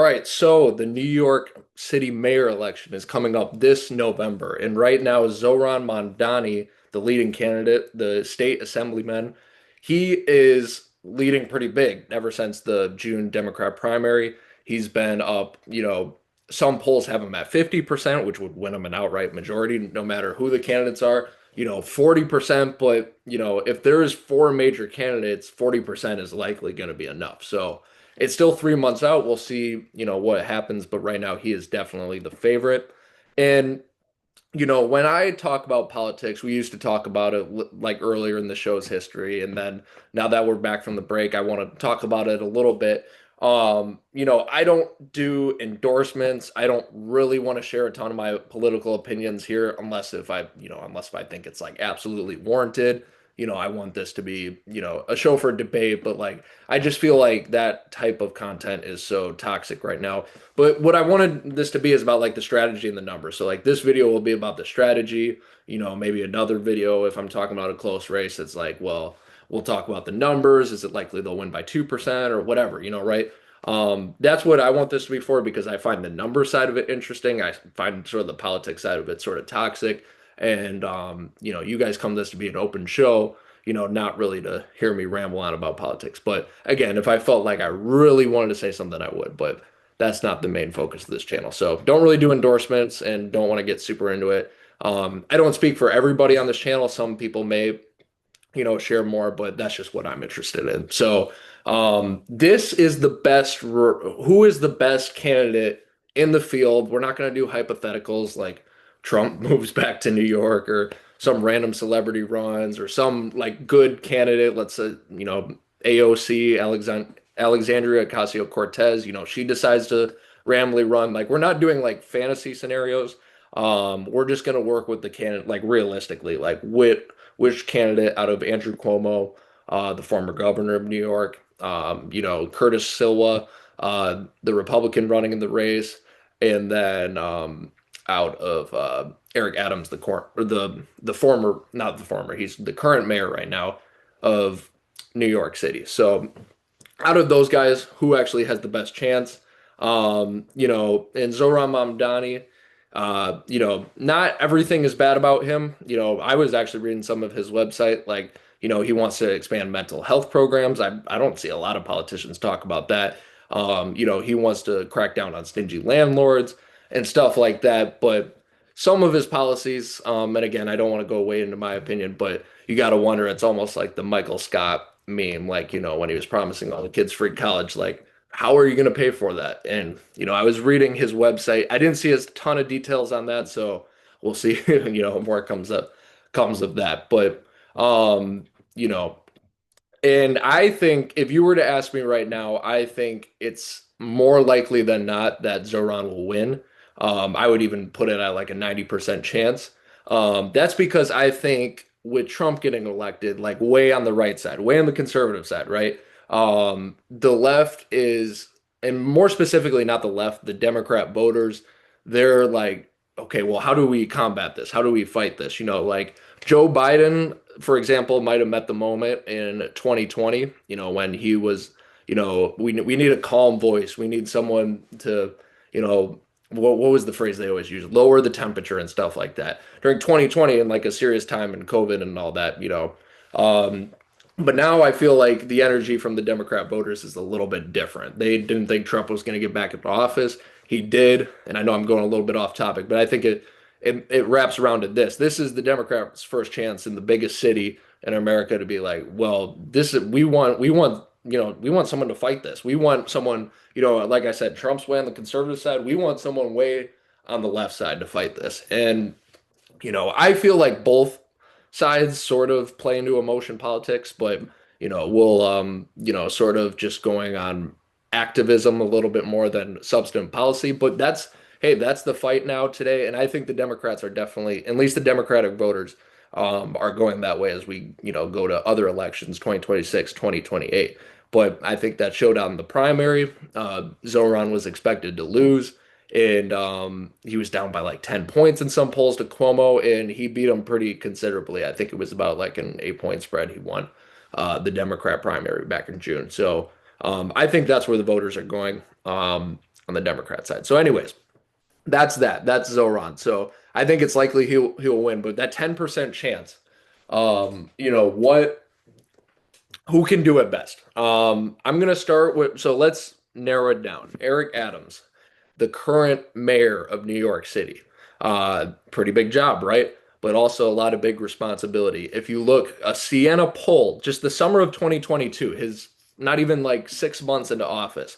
right, so the New York City mayor election is coming up this November, and right now Zohran Mamdani, the leading candidate, the state assemblyman, he is leading pretty big ever since the June Democrat primary. He's been up, some polls have him at 50%, which would win him an outright majority, no matter who the candidates are. 40%, but if there's four major candidates, 40% is likely going to be enough. So it's still 3 months out. We'll see, what happens, but right now he is definitely the favorite. And when I talk about politics, we used to talk about it like earlier in the show's history, and then now that we're back from the break, I want to talk about it a little bit. I don't do endorsements. I don't really want to share a ton of my political opinions here unless if I think it's like absolutely warranted. I want this to be, a show for debate, but like I just feel like that type of content is so toxic right now. But what I wanted this to be is about like the strategy and the numbers. So like this video will be about the strategy, maybe another video if I'm talking about a close race, it's like, well, we'll talk about the numbers. Is it likely they'll win by 2% or whatever, right? That's what I want this to be for because I find the number side of it interesting. I find sort of the politics side of it sort of toxic. And you guys come this to be an open show, not really to hear me ramble on about politics. But again, if I felt like I really wanted to say something, I would. But that's not the main focus of this channel. So don't really do endorsements and don't want to get super into it. I don't speak for everybody on this channel. Some people may, share more, but that's just what I'm interested in. So, this is the best, who is the best candidate in the field? We're not going to do hypotheticals like Trump moves back to New York or some random celebrity runs or some like good candidate. Let's say, AOC, Alexandria Ocasio-Cortez, she decides to randomly run. Like, we're not doing like fantasy scenarios. We're just going to work with the candidate, like realistically, like which candidate out of Andrew Cuomo, the former governor of New York, Curtis Silva, the Republican running in the race, and then out of Eric Adams, the former, not the former, he's the current mayor right now of New York City. So out of those guys, who actually has the best chance? And Zohran Mamdani, not everything is bad about him. I was actually reading some of his website, like, he wants to expand mental health programs. I don't see a lot of politicians talk about that. He wants to crack down on stingy landlords and stuff like that. But some of his policies, and again, I don't want to go way into my opinion, but you got to wonder, it's almost like the Michael Scott meme, like, when he was promising all the kids free college, like, how are you going to pay for that? And, I was reading his website. I didn't see a ton of details on that, so we'll see, more comes of that. But, you know, and I think if you were to ask me right now, I think it's more likely than not that Zoran will win. I would even put it at like a 90% chance. That's because I think with Trump getting elected, like way on the right side, way on the conservative side, right? The left is, and more specifically, not the left, the Democrat voters, they're like, okay, well, how do we combat this? How do we fight this? Like Joe Biden, for example, might have met the moment in 2020, when he was, we need a calm voice. We need someone to, what was the phrase they always use? Lower the temperature and stuff like that. During 2020 and like a serious time in COVID and all that, but now I feel like the energy from the Democrat voters is a little bit different. They didn't think Trump was going to get back into office. He did, and I know I'm going a little bit off topic, but I think it wraps around to this. This is the Democrats' first chance in the biggest city in America to be like, well, this is we want someone to fight this. We want someone, like I said, Trump's way on the conservative side. We want someone way on the left side to fight this. And I feel like both sides sort of play into emotion politics, but we'll sort of just going on activism a little bit more than substantive policy. But that's hey, that's the fight now today, and I think the Democrats are definitely, at least the Democratic voters, are going that way as we go to other elections, 2026, 2028. But I think that showdown in the primary, Zoran was expected to lose. And he was down by like 10 points in some polls to Cuomo, and he beat him pretty considerably. I think it was about like an 8 point spread. He won the Democrat primary back in June. So I think that's where the voters are going. on the Democrat side. So, anyways, that's that. That's Zoran. So I think it's likely he'll win, but that 10% chance, what who can do it best? I'm gonna start with so let's narrow it down. Eric Adams, the current mayor of New York City. Pretty big job, right? But also a lot of big responsibility. If you look, a Siena poll, just the summer of 2022, his not even like 6 months into office,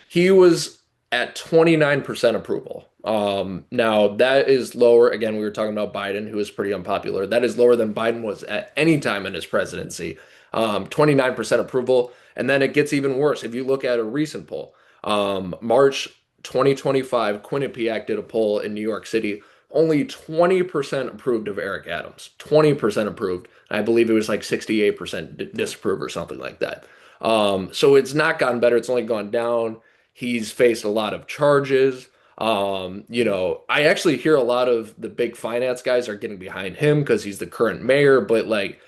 he was at 29% approval. Now that is lower. Again, we were talking about Biden, who is pretty unpopular. That is lower than Biden was at any time in his presidency. 29% approval. And then it gets even worse. If you look at a recent poll, March 2025, Quinnipiac did a poll in New York City. Only 20% approved of Eric Adams. 20% approved. I believe it was like 68% disapprove or something like that. So it's not gotten better. It's only gone down. He's faced a lot of charges. I actually hear a lot of the big finance guys are getting behind him because he's the current mayor, but like,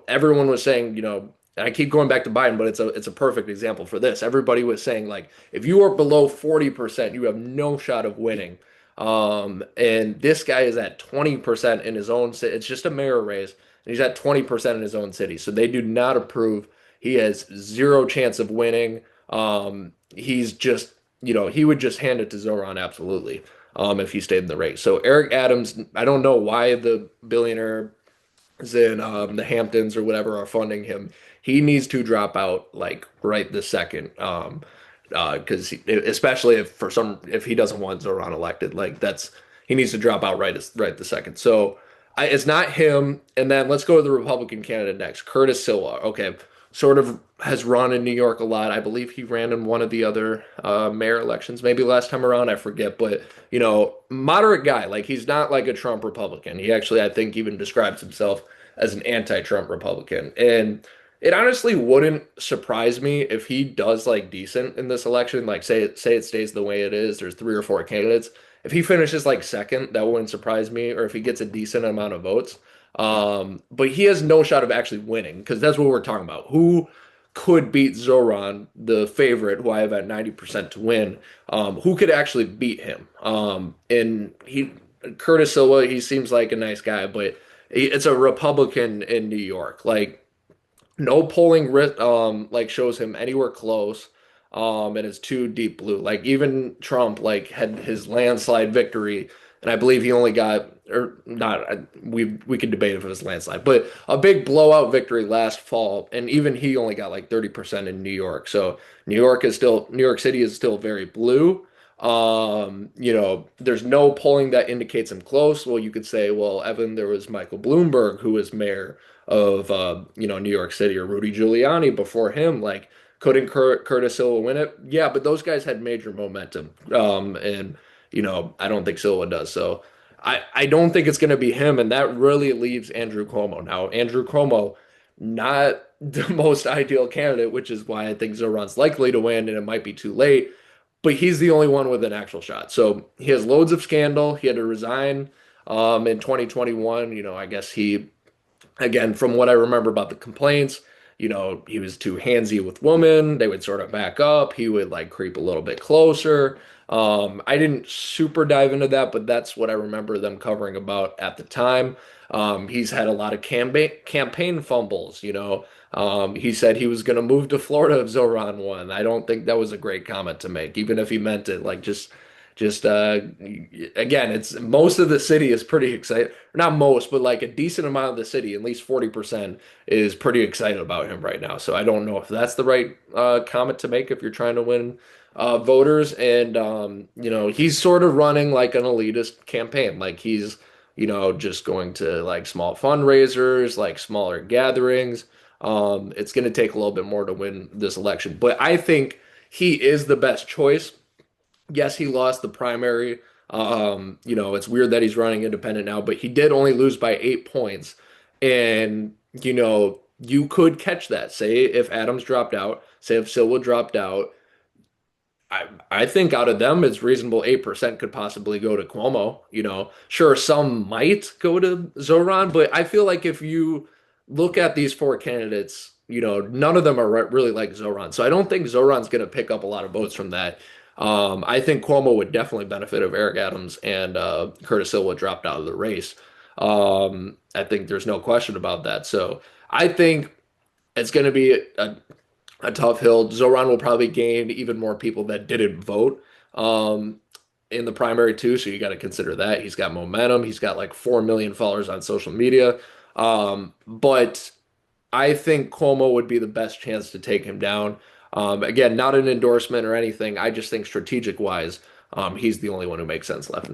everyone was saying, and I keep going back to Biden, but it's a perfect example for this. Everybody was saying like, if you are below 40%, you have no shot of winning. And this guy is at 20% in his own city. It's just a mayor race, and he's at 20% in his own city. So they do not approve. He has zero chance of winning. He's just, he would just hand it to Zoran absolutely, if he stayed in the race. So Eric Adams, I don't know why the billionaire in the Hamptons or whatever are funding him. He needs to drop out like right this second. Because especially if he doesn't want Zoran elected, like he needs to drop out right the second. So it's not him. And then let's go to the Republican candidate next, Curtis Sliwa. Okay, sort of has run in New York a lot. I believe he ran in one of the other mayor elections, maybe last time around. I forget, but moderate guy. Like he's not like a Trump Republican. He actually, I think, even describes himself as an anti-Trump Republican, and it honestly wouldn't surprise me if he does like decent in this election. Like say it stays the way it is. There's three or four candidates. If he finishes like second, that wouldn't surprise me. Or if he gets a decent amount of votes. But he has no shot of actually winning because that's what we're talking about. Who could beat Zoran, the favorite, who I have at 90% to win? Who could actually beat him? And Curtis Silva, he seems like a nice guy, but it's a Republican in New York. Like no polling like shows him anywhere close. And it's too deep blue. Like even Trump like had his landslide victory, and I believe he only got or not. We could debate if it was landslide, but a big blowout victory last fall, and even he only got like 30% in New York. So New York City is still very blue. There's no polling that indicates him close. Well, you could say, well, Evan, there was Michael Bloomberg who was mayor of New York City, or Rudy Giuliani before him. Like, couldn't Curtis Silva win it? Yeah, but those guys had major momentum. And I don't think Silva does. So I don't think it's going to be him, and that really leaves Andrew Cuomo. Now, Andrew Cuomo, not the most ideal candidate, which is why I think Zoran's likely to win, and it might be too late. But he's the only one with an actual shot. So he has loads of scandal. He had to resign in 2021. I guess he again, from what I remember about the complaints, he was too handsy with women. They would sort of back up. He would like creep a little bit closer. I didn't super dive into that, but that's what I remember them covering about at the time. He's had a lot of campaign fumbles. He said he was going to move to Florida if Zoran won. I don't think that was a great comment to make, even if he meant it. Like just again, it's most of the city is pretty excited. Not most, but like a decent amount of the city, at least 40%, is pretty excited about him right now. So I don't know if that's the right comment to make if you're trying to win voters. And he's sort of running like an elitist campaign. Like he's just going to like small fundraisers, like smaller gatherings. It's going to take a little bit more to win this election, but I think he is the best choice. Yes, he lost the primary. It's weird that he's running independent now, but he did only lose by 8 points. And, you could catch that. Say if Adams dropped out, say if Silva dropped out, I think out of them, it's reasonable 8% could possibly go to Cuomo. Sure, some might go to Zoran, but I feel like if you look at these four candidates, none of them are really like Zoran. So I don't think Zoran's going to pick up a lot of votes from that. I think Cuomo would definitely benefit if Eric Adams and Curtis Silva dropped out of the race. I think there's no question about that. So I think it's going to be a tough hill. Zoran will probably gain even more people that didn't vote in the primary too. So you got to consider that. He's got momentum. He's got like 4 million followers on social media. But I think Cuomo would be the best chance to take him down. Again, not an endorsement or anything. I just think strategic wise, he's the only one who makes sense left.